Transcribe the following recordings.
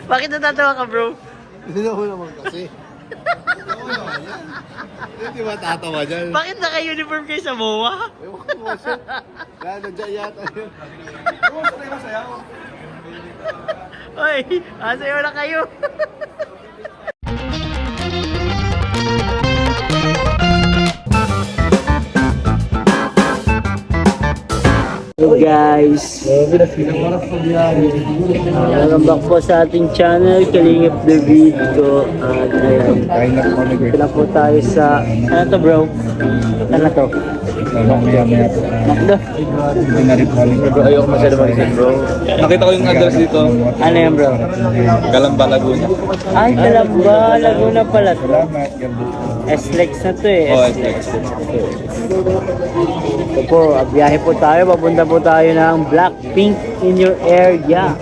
Bakit natatawa ka, bro? Hindi ako naman kasi. Hindi ba tatawa dyan? Bakit naka-uniform kayo sa MOA? Ewan ko mo siya. Kaya nandiyan yata yun. Hoy, asayo na kayo. Hello guys, welcome back po sa ating channel, Kalingap the Video. At ayan, ito na po tayo sa, ano to bro? Ano to? Makdo? Bro, ayoko masyado mag-isip bro. Nakita ko yung address dito. Ano yan bro? Galamba, Laguna. Ay, Calamba, Laguna pala to. S-Lex na to eh. Oh, S-Lex. Ito po, biyahe po tayo. Papunta po tayo ng Blackpink in your area.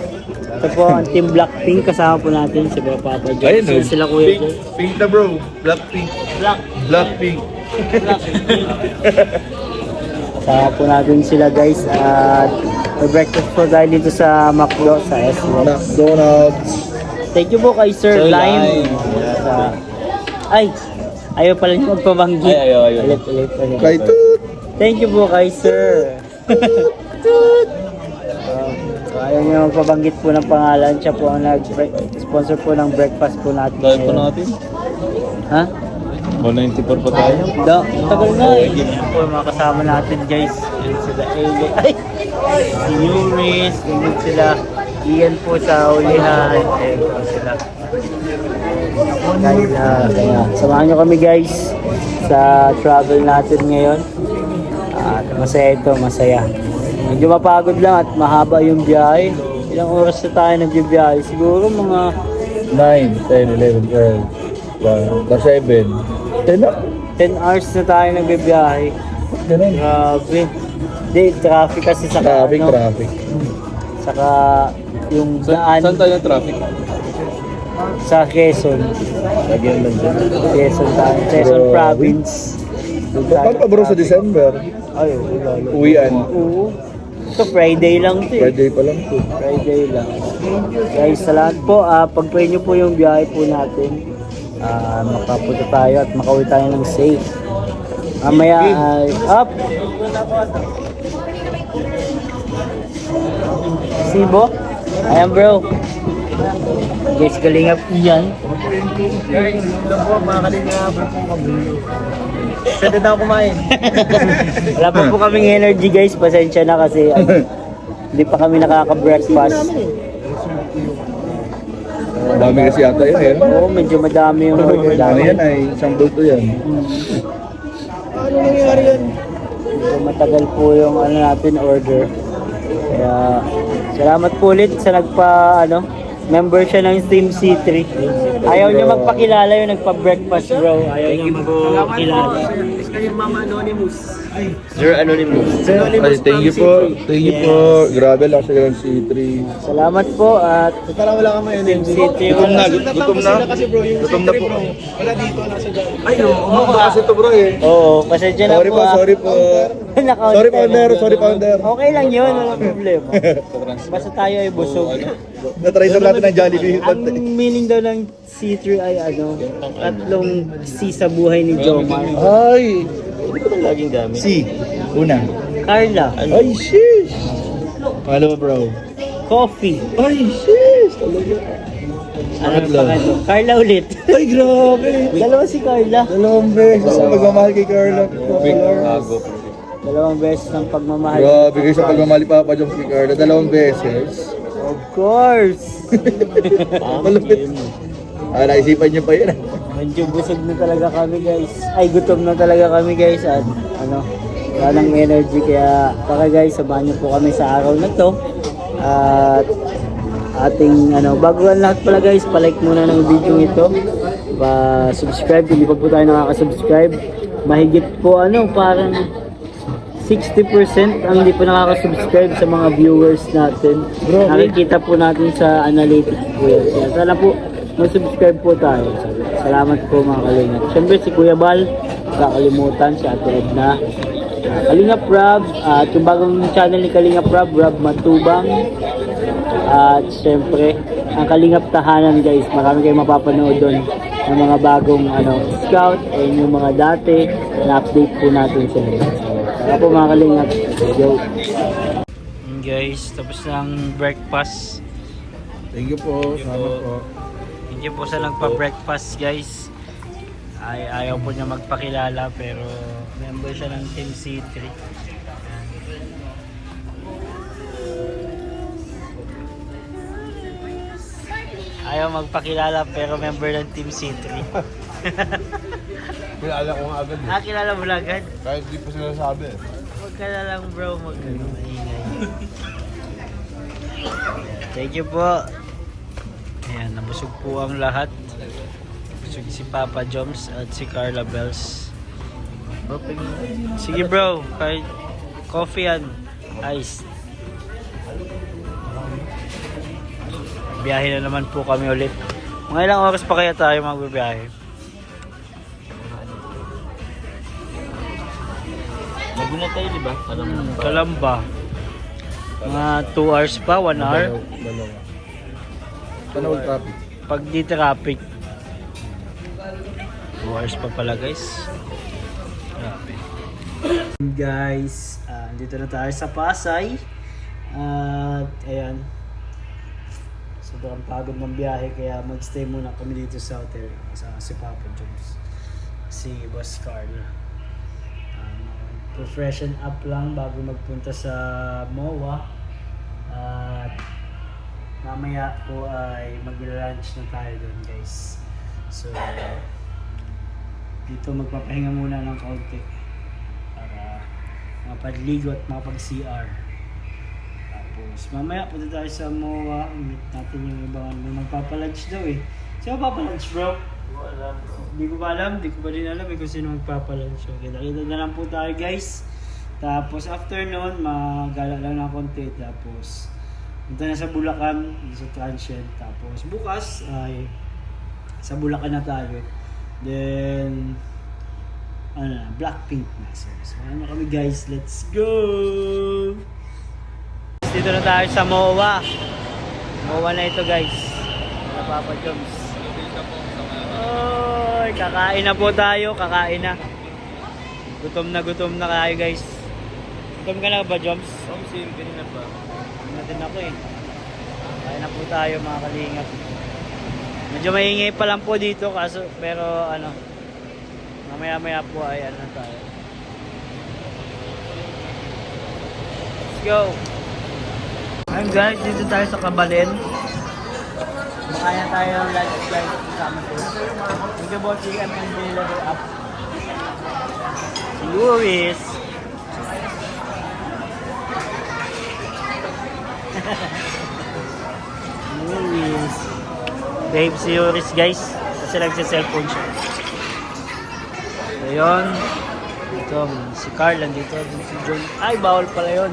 Ito po ang team Blackpink. Kasama po natin si Papa John. Ayun, no? Sila Kuya John. Pink na bro. Blackpink. Blackpink. Kasama po natin sila guys. At breakfast po tayo dito sa McDo sa S-Lex. McDonald's. Thank you po kay Sir Sir Lime. Lime. Ay, ayaw pala niyo magpabanggit. Ay, ayaw. Ulit. Kay Toot. Thank you po kay Sir. So, ayaw niyo magpabanggit po ng pangalan. Siya po ang nag-sponsor po ng breakfast po natin. Dahil po natin. Ha? 194 po tayo. Tagal na eh. Yan po yung mga kasama natin guys. Yan sila Eli. Ay! Si Yuris. Yan sila. Iyan po sa ulihan. Ayan po sila. Guys, kaya samahan nyo kami guys sa travel natin ngayon. At masaya ito, masaya. Medyo mapagod lang at mahaba yung biyahe. Ilang oras na tayo nagbibiyahe? Siguro mga 9, 10, 11, 12, 7. 10 hours na tayo nagbibiyahe. Ganun. Grabe. Hindi, traffic kasi sa Traffic. Saka yung daan Saan tayo yung traffic? sa Quezon. Lagyan lang dyan. Quezon tayo. Quezon Bro. province. Paano pa bro sa December? Ay, wala. Uwian. Oo. Ito Friday lang ito eh. Friday pa lang po. Friday lang. Guys, sa lahat po, pag-pray nyo po yung biyahe po natin. Makapunta tayo at makauwi tayo ng safe. Mamaya ay up! Sibo? Ayan bro. Guys, kalingap yan. Guys, lang po mga kalingap. Sada daw kumain. Wala pa po kaming energy guys. Pasensya na kasi hindi pa kami nakaka-breakfast. Dami kasi yata yun eh. Oo, medyo madami yung order Ano namin. yan ay isang bulto yan. Ano nangyayari yan? Medyo matagal po yung ano natin order. Kaya salamat po ulit sa member siya ng Team C3. Ayaw niya magpakilala yung nagpa-breakfast bro. Ayaw niya magpakilala. Mama Anonymous. Sir Anonymous. Ay, thank you po. Thank you po. Grabe lang sa C3. Salamat po at Parang wala kang may Team C3. Gutom na. Kasi bro, yung Gutom na po. wala dito, nasa dyan. Ay, umabot kasi ito bro eh. Oo, pasensya na Sorry po. po, sorry po. Naka-on Sorry tayo. founder. Okay lang yun, walang problema. Basta tayo ay busog. Na-try na natin ng Jollibee. Ang meaning daw ng C3 ay tatlong C sa buhay ni Jomar. Ay! Hindi ko na laging gamit. Si, una. Carla, Ay, sheesh! Pangalawa bro. Coffee. Ay, sheesh! Talaga. Ano pa Carla ulit. Ay, grabe! Dalawa si Carla. Dalawang beses sa pagmamahal kay Carla. Dalawang beses ng pagmamahal. Grabe kayo sa pagmamahal ni Papa Jones kay Carla. Dalawang beses. Of course. Malupit. Naisipan niyo pa yun. Medyo busog na talaga kami guys. Ay, gutom na talaga kami guys. At wala nang energy. Kaya tara guys, samahan niyo po kami sa araw na to. At ating bago ang lahat pala guys, palike muna ng video ito. Pa-subscribe, hindi pa po tayo nakaka-subscribe. Mahigit po parang 60% ang hindi po nakaka-subscribe sa mga viewers natin. Nakikita po natin sa analytics po yan. Kaya sana po mag-subscribe po tayo. Salamat po mga kalingap. Siyempre si Kuya Bal, kakalimutan si Ate Edna. Kalingap Rob, at yung bagong channel ni Kalingap Rob, Rob Matubang. At syempre, ang Kalingap Tahanan guys, marami kayong mapapanood doon ng mga bagong scout and yung mga dati na update po natin sila. Kaya po mga Kalingap, go! Guys, tapos ng breakfast. Thank you po. Salamat po. Thank you po sa nagpa-breakfast guys. Ayaw po niya magpakilala pero member siya ng Team C3. Ayaw magpakilala pero member ng Team C3. Kilala ko nga agad Kilala mo lang agad? Kahit di pa sila sabi Huwag ka na lang bro, maingay. Thank you po. Ayan, nabusog po ang lahat. Nabusog si Papa Joms at si Carla Bells. Open. Sige bro, kahit coffee yan. Ice. Biyahe na naman po kami ulit. Mga ilang oras pa kaya tayo magbibiyahe? Laguna tayo di ba? Kalamba. Mga 2 hours pa, 1 hour. Dalawa. Panawag traffic. Pag di traffic. 2 hours pa pala guys. Grabe. Guys, dito na tayo sa Pasay. At ayan. Sobrang pagod ng biyahe kaya magstay muna kami dito sa hotel sa si Papa Jones. Si Boss Carl. Freshen up lang bago magpunta sa MOA. At mamaya po ay mag-lunch na tayo doon guys. So dito magpapahinga muna ng kaunti para mapadligo at mapag-CR. Tapos mamaya punta tayo sa MOA. Meet natin yung ibang magpapalunch daw eh. Sino magpapalunch bro? Hindi ko pa alam, hindi ko pa din alam kung sino magpapalunch. Okay, nakita na lang po tayo guys. Tapos after noon, magala lang ng konti. Tapos punta na sa Bulacan, sa Transient. Tapos bukas ay sa Bulacan na tayo. Then Blackpink na. So kami guys, let's go! Dito na tayo sa MOA. MOA na ito guys. Sa Papa Joms. Oy, kakain na po tayo, kakain na. Gutom na kayo guys. Gutom ka na ba, Joms? Ganun na pa. Natin ako eh. Kakain na po tayo mga Kalingap. Medyo maingay pa lang po dito kaso pero mamaya po ay tayo. Let's go. Ayun guys, dito tayo sa Kabalen. Makaya tayo ng lunch guys kasama ko. Thank you boss, chicken and level up. Si Luis. Luis. Babe si Luis guys. Kasi nagsa-cellphone siya. So yun. Dito si Carl nandito. Si John. Ay, bawal pala yun.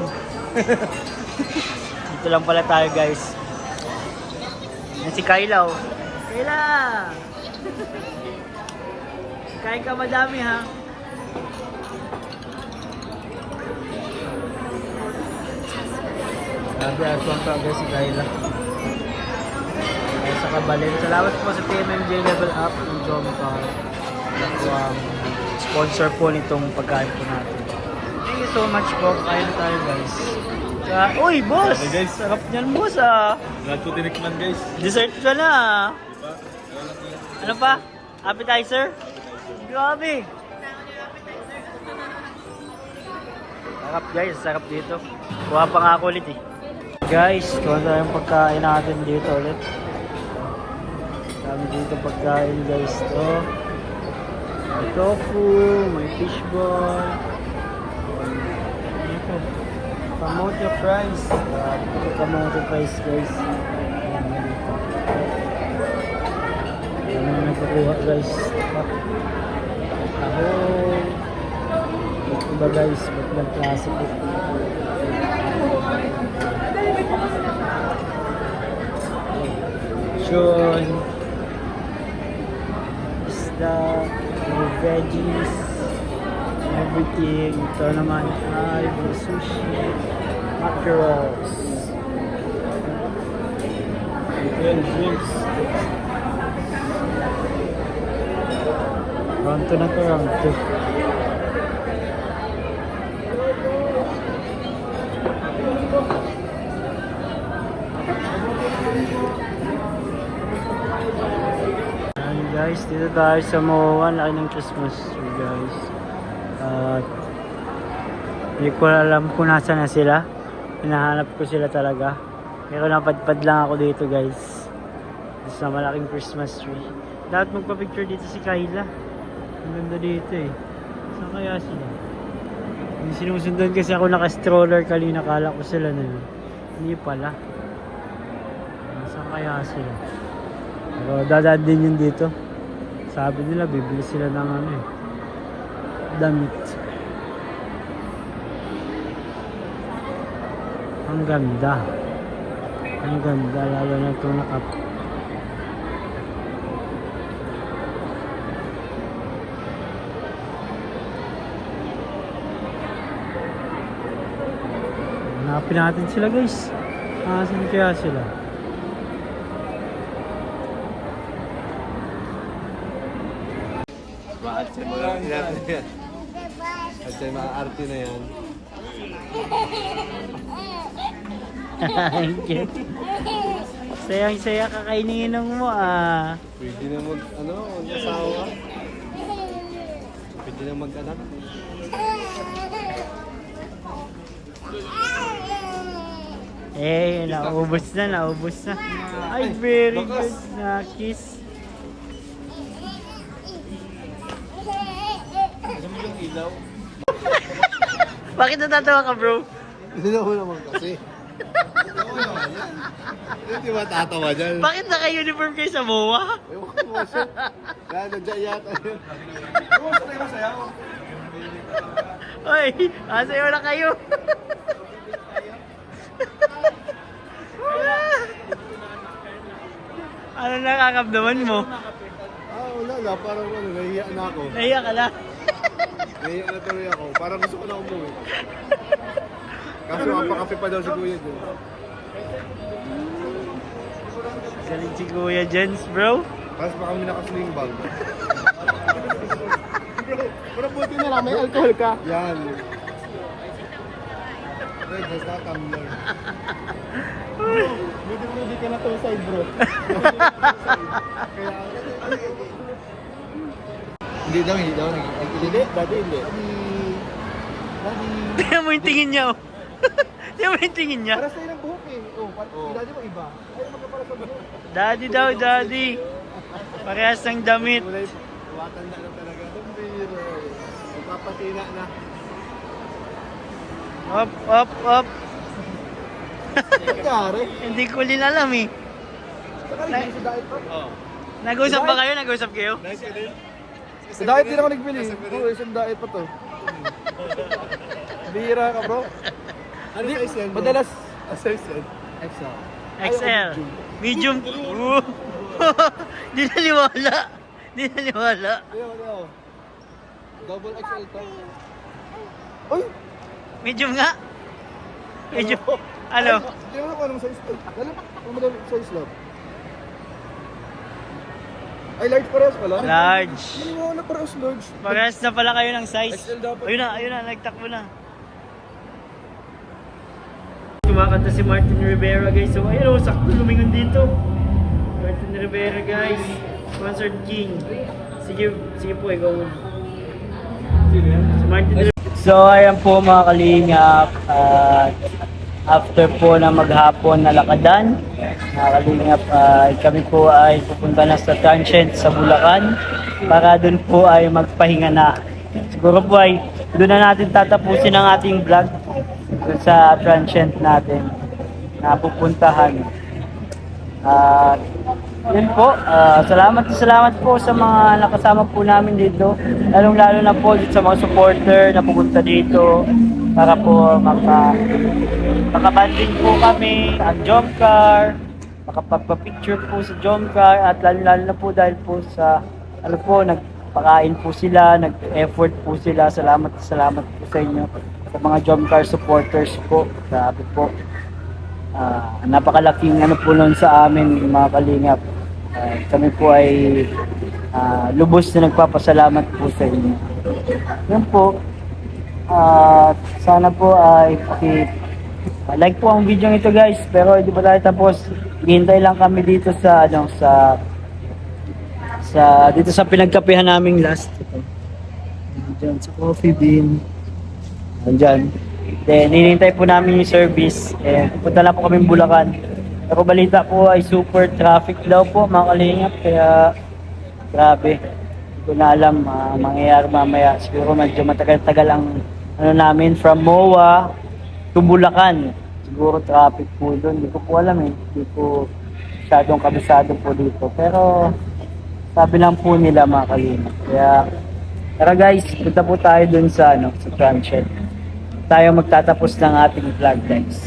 Dito lang pala tayo guys. Yan si Kayla oh. Kayla! Kain ka madami ha. Grabe, aswang progress si Kayla. Sa Kabalen. Salamat po sa PMMJ Level Up ng Jomcar. Ako ang sponsor po nitong pagkain po natin. Thank you so much po. Kain na tayo guys. Uy, boss! Okay, guys. Sarap niyan, boss ah. Lahat ko tinikman guys. Dessert ka na ah. Ano pa? Appetizer? Grabe! Sarap guys, sarap dito. Kuha pa nga ako ulit eh. Guys, kuha tayong pagkain natin dito ulit. Kami dito pagkain guys to. May tofu, may fishball. Ito. Kamote fries. Kamote fries guys. Ano na nagpakuha guys. Tahong. Ito ba guys? Ba't ng klase po? Yun. Isda. May veggies. Everything. Ito naman ay sushi. Mackerels. Drinks. Round 2 na to, round 2. Ayan guys, dito tayo sa Moan. Laki ng Christmas tree guys. At hindi ko alam kung nasa na sila. Hinahanap ko sila talaga. Pero napadpad lang ako dito guys. Sa malaking Christmas tree. Dapat magpa-picture dito si Kyla. Ang ganda dito eh. Saan kaya sila? Hindi sinusundan kasi ako naka-stroller kanina. Kala ko sila na yun. Hindi pala. Saan kaya sila? Pero dadaan din yun dito. Sabi nila bibili sila ng ano eh. Damit. Ang ganda. Ang ganda. Lalo na ito nakap. Hanapin natin sila guys. Saan kaya sila? Ma-arte mo lang yan. At sa mga arte na yan. Sayang-saya kakaininong mo ah. Pwede na mag-asawa. Pwede na mag-anak. Naubos na. Ay, very good na kiss. Alam mo yung ilaw? Bakit natatawa ka bro? Hindi na ako naman kasi. Hindi ba tatawa dyan? Bakit naka-uniform kayo sa MOA? Ewan ko mo siya. Dahil nandiyan yata yun. Ewan ko tayo sayaw. Oy, sayo na kayo. Ano nakakabdaman mo? Wala na. Parang nahiya na ako. Nahiya ka na. Nahiya na tuloy ako. Parang gusto ko na umuwi. Kaso mapakape pa daw si Kuya dun. Galing si Kuya Jens bro. Tapos baka kami naka-sling bag. Pero buti na lang, may alcohol ka. Yan. Red, just that tumbler. Bro, buti ka na to side bro. Kaya... Hindi daw. Hindi, dati hindi. Daddy. Tingnan mo yung tingin niya oh. Tingnan mo yung tingin niya. Para sa'yo ng buhok eh. Daddy mo iba. Ayaw magkapara sa buhok. Daddy daw, daddy. Parehas ng damit. Kulay, tumatanda na talaga. Tumbiro. Magpapatina na. Up. Nangyari? Hindi ko din alam eh. Saka rin sa diet pa? Oo. Nag-usap ba kayo? Nag-usap kayo? Nice din. Sa diet din ako nagbili. Oo, isang diet pa to. Bira ka bro. Ano size yan? Madalas. Size yan? XL. XL. Medium. Di naniwala. Ayaw. Double XL to. Uy! Medium nga. Medium. Ano? Hindi mo na kung anong size. Alam, kung madali size lang. Ay, large parehas pala? Large. Naniwala parehas large. Parehas na pala kayo ng size. XL dapat. Ayun na, nagtakbo na. Kumakanta si Martin Rivera guys. So ayun, sakto lumingon dito. Martin Rivera guys. Sponsored King. Sige po, ikaw muna. Si Martin Rivera. So ayan po mga kalingap. After po na maghapon na lakadan, mga kalingap, kami po ay pupunta na sa Transient sa Bulacan para dun po ay magpahinga na. Siguro po ay doon na natin tatapusin ang ating vlog dun sa Transient natin na pupuntahan. Yun po, salamat po sa mga nakasama po namin dito, lalong-lalo na po dito sa mga supporter na pupunta dito para po makabanding po kami ang Jomcar, makapagpa-picture po sa Jomcar, at lalo na po dahil po sa nagpakain po sila, nag-effort po sila. Salamat po sa inyo sa mga Jomcar supporters po. Grabe po. Napakalaking ano po nun sa amin mga kalingap. Kami po ay lubos na nagpapasalamat po sa inyo. Yun po. Sana po ay like po ang video ito guys, pero hindi pa tayo tapos. Hihintay lang kami dito sa dito sa pinagkapehan naming last. Ito. Diyan sa Coffee Bean. Diyan. Then hinihintay po namin yung service. Pupunta lang po kami Bulacan. Pero balita po ay super traffic daw po mga kalingap, kaya grabe. Hindi ko na alam mangyayari mamaya. Siguro medyo matagal-tagal ang ano namin from MOA to Bulacan. Siguro traffic po doon. Hindi ko po alam eh. Hindi ko masyadong kabisado po dito. Pero sabi lang po nila mga kalingap. Kaya tara guys, punta po tayo doon sa sa Transhed. Tayo magtatapos ng ating vlog guys.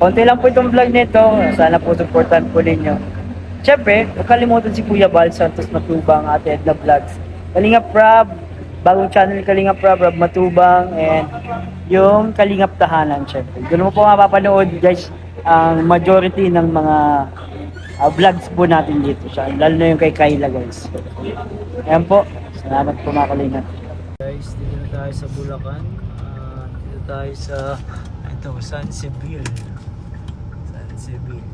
Konti lang po itong vlog nito. Sana po supportan po ninyo. Siyempre, huwag kalimutan si Kuya Val Santos Matubang, Ate Edna Vlogs, Kalingap Rab, bagong channel Kalingap Rab, Rab Matubang, and yung Kalingap Tahanan siyempre. Doon mo po mapapanood guys ang majority ng mga vlogs po natin dito. Lalo na yung kay Kayla guys. Ayan po. Salamat po mga Kalingap. Guys, dito na tayo sa Bulacan. Dito tayo sa San Sibil. San Sibil.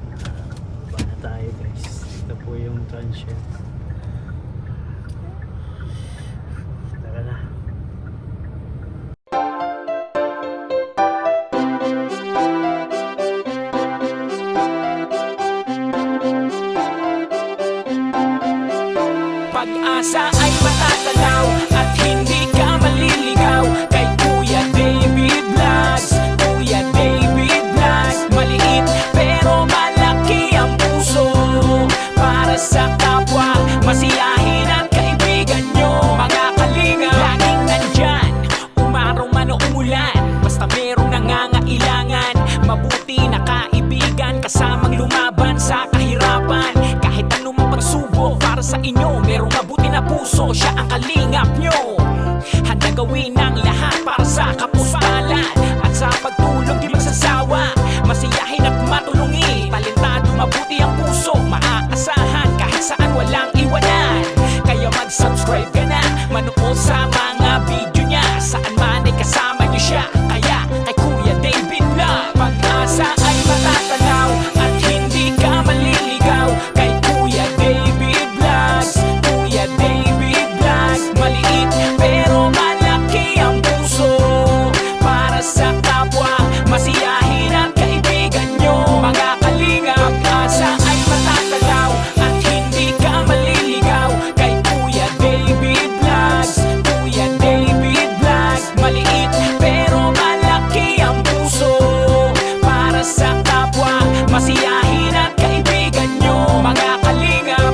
Baba na tayo guys. Ito po yung Transhed. Tara na. Pag-asa ay matatanaw at hindi ka maliligaw kay Kuya David Vlogs. Kuya David Vlogs, maliit pero malaki ang puso para sa kapwa, masiyahin at kaibigan nyo. Mga kalinga, laging nandyan, umaraw man o umulan, basta merong nangangailangan. Mabuti na kaibigan, kasamang lumaban sa kahirapan. Kahit anumang pagsubok para sa inyo, merong mabuti na puso, siya ang kalingap nyo. Handa gawin ang lahat para sa kapustalan, at sa pagtulong di magsasawa, masiyahin at matulungin. Talentado, mabuti ang puso, maaasahan kahit saan walang iwanan. Kaya mag-subscribe ka na, manood sa mga video niya, saan man ay kasama niyo siya. Kaya kay Kuya David Vlog, pag-asa ay matatanaw at hindi ka maliligaw kay Kuya David Vlogs. Kuya David Vlogs, maliit pero malaki ang puso para sa kapwa, masiyahin at kaibigan nyo. Mga kalinga, pag-asa ay matatanaw at hindi ka maliligaw kay Kuya David Vlogs. Kuya David Vlogs, maliit pero malaki ang puso para sa kapwa, masiyahin at kaibigan nyo. Mga kalingap,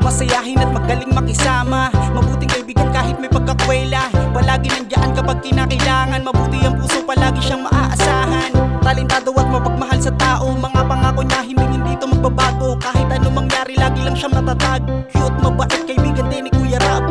masayahin at magaling makisama, mabuting kaibigan kahit may pagkakwela. Palagi nandiyan kapag kinakailangan, mabuti ang puso, palagi siyang maaasahan. Talentado at mapagmahal sa tao, mga pangako niya hindi ito magbabago. Kahit anong mangyari, lagi lang siyang natatag. Cute, mabait, kaibigan din ni Kuya Rab.